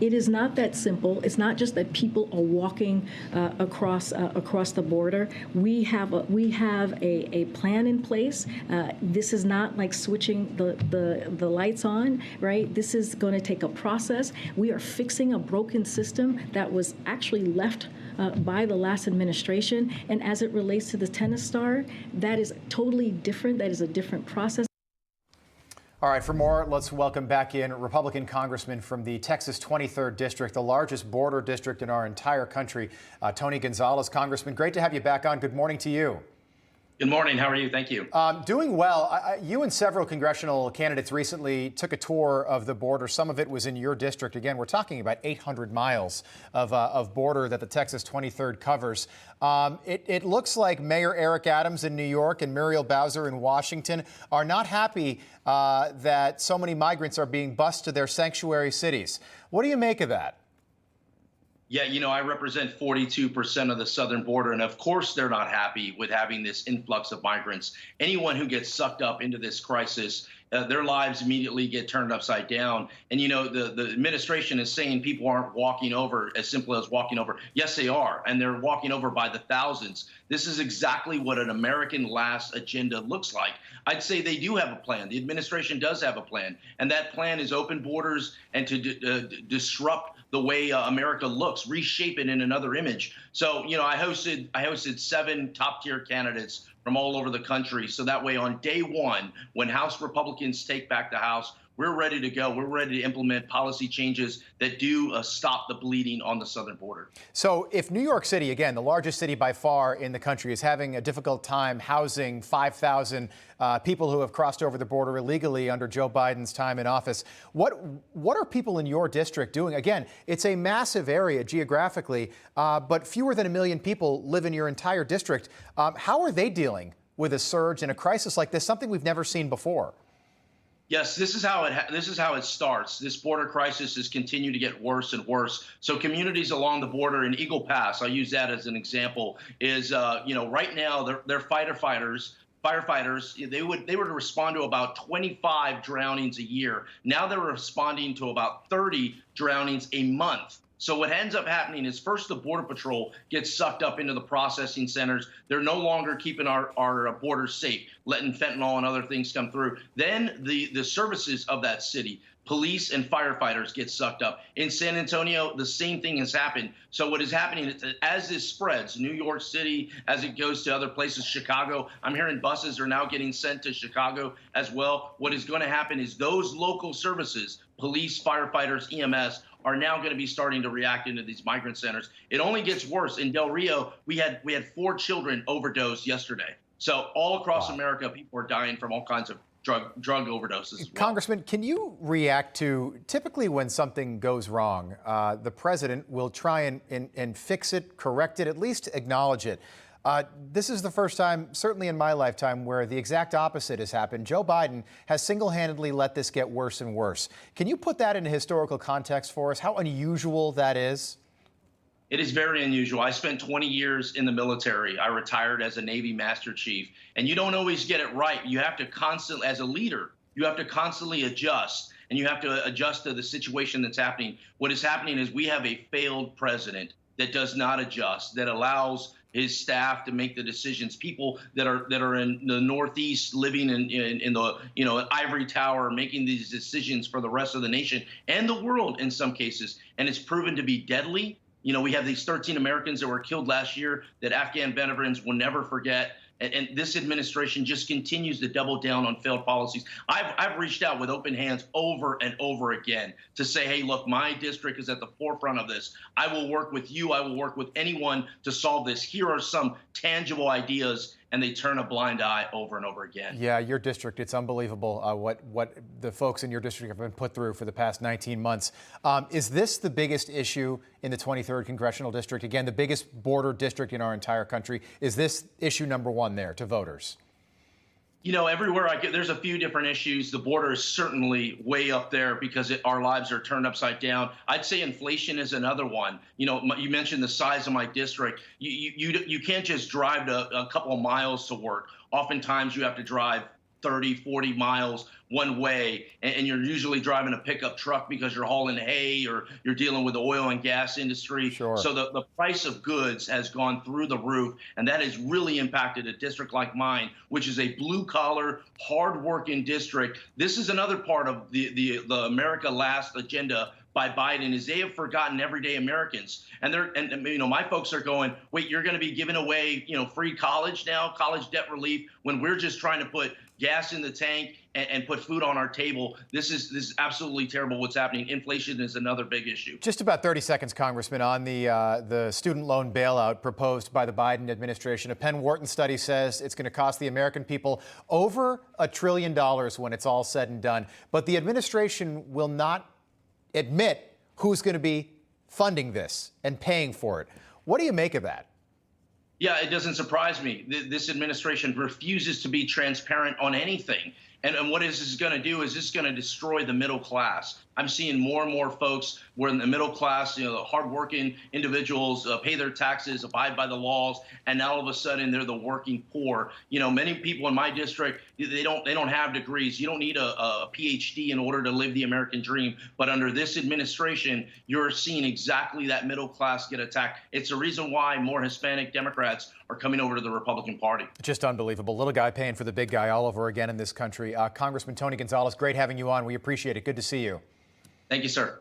It is not that simple. It's not just that people are walking across the border. We have a plan in place. This is not like switching the lights on, right? This is going to take a process. We are fixing a broken system that was actually left by the last administration. And as it relates to the tennis star, that is totally different. That is a different process. All right, for more, let's welcome back in Republican Congressman from the Texas 23rd District, the largest border district in our entire country, Tony Gonzales. Congressman, great to have you back on. Good morning to you. Good morning. How are you? Thank you. Doing well. You and several congressional candidates recently took a tour of the border. Some of it was in your district. Again, we're talking about 800 miles of border that the Texas 23rd covers. It looks like Mayor Eric Adams in New York and Muriel Bowser in Washington are not happy that so many migrants are being bused to their sanctuary cities. What do you make of that? Yeah, I represent 42% of the southern border, and of course they're not happy with having this influx of migrants. Anyone who gets sucked up into this crisis, their lives immediately get turned upside down. And, the administration is saying people aren't walking over as simple as walking over. Yes, they are, and they're walking over by the thousands. This is exactly what an American last agenda looks like. I'd say they do have a plan. The administration does have a plan, and that plan is open borders and to disrupt the way America looks, reshape it in another image. So, I hosted 7 top-tier candidates from all over the country. So that way on day one, when House Republicans take back the House, we're ready to go. We're ready to implement policy changes that do stop the bleeding on the southern border. So if New York City, again, the largest city by far in the country, is having a difficult time housing 5,000 people who have crossed over the border illegally under Joe Biden's time in office, what are people in your district doing? Again, it's a massive area geographically, but fewer than 1 million people live in your entire district. How are they dealing with a surge and a crisis like this, something we've never seen before? Yes, this is how it starts. This border crisis has continued to get worse and worse. So communities along the border in Eagle Pass, I'll use that as an example, is right now they're firefighters. They would respond to about 25 drownings a year. Now they're responding to about 30 drownings a month. So what ends up happening is first the Border Patrol gets sucked up into the processing centers. They're no longer keeping our borders safe, letting fentanyl and other things come through. Then the services of that city, police and firefighters, get sucked up. In San Antonio, the same thing has happened. So what is happening is as this spreads, New York City, as it goes to other places, Chicago, I'm hearing buses are now getting sent to Chicago as well. What is going to happen is those local services, police, firefighters, EMS, are now going to be starting to react into these migrant centers. It only gets worse. In Del Rio, we had 4 children overdose yesterday. So all across America, people are dying from all kinds of drug overdoses as well. Congressman, can you react to, typically when something goes wrong, the president will try and fix it, correct it, at least acknowledge it. This is the first time, certainly in my lifetime, where the exact opposite has happened. Joe Biden has single-handedly let this get worse and worse. Can you put that in a historical context for us, how unusual that is? It is very unusual. I spent 20 years in the military. I retired as a Navy Master Chief. And you don't always get it right. You have to constantly, as a leader, you have to constantly adjust. And you have to adjust to the situation that's happening. What is happening is we have a failed president that does not adjust, that allows his staff to make the decisions. People that are in the Northeast, living in the ivory tower, making these decisions for the rest of the nation and the world in some cases. And it's proven to be deadly. We have these 13 Americans that were killed last year that Afghan veterans will never forget. And this administration just continues to double down on failed policies. I've reached out with open hands over and over again to say, hey, look, my district is at the forefront of this. I will work with you. I will work with anyone to solve this. Here are some tangible ideas. And they turn a blind eye over and over again. Yeah, your district, it's unbelievable what the folks in your district have been put through for the past 19 months. Is this the biggest issue in the 23rd Congressional District? Again, the biggest border district in our entire country. Is this issue number one there to voters? Everywhere I get, there's a few different issues. The border is certainly way up there because our lives are turned upside down. I'd say inflation is another one. You mentioned the size of my district. You can't just drive a couple of miles to work. Oftentimes you have to drive 30, 40 miles one way, and you're usually driving a pickup truck because you're hauling hay or you're dealing with the oil and gas industry. Sure. So the price of goods has gone through the roof, and that has really impacted a district like mine, which is a blue-collar, hard-working district. This is another part of the America Last agenda by Biden, is they have forgotten everyday Americans. And my folks are going, wait, you're going to be giving away, free college now, college debt relief, when we're just trying to put gas in the tank and put food on our table. This is absolutely terrible what's happening. Inflation is another big issue. Just about 30 seconds, Congressman, on the student loan bailout proposed by the Biden administration. A Penn Wharton study says it's going to cost the American people over $1 trillion when it's all said and done. But the administration will not admit who's going to be funding this and paying for it. What do you make of that? Yeah, it doesn't surprise me. This administration refuses to be transparent on anything. And what is this going to do is this going to destroy the middle class. I'm seeing more and more folks where in the middle class, the hardworking individuals pay their taxes, abide by the laws, and now all of a sudden they're the working poor. Many people in my district, they don't have degrees. You don't need a PhD in order to live the American dream. But under this administration, you're seeing exactly that middle class get attacked. It's the reason why more Hispanic Democrats are coming over to the Republican Party. Just unbelievable. Little guy paying for the big guy all over again in this country. Congressman Tony Gonzales, great having you on. We appreciate it. Good to see you. Thank you, sir.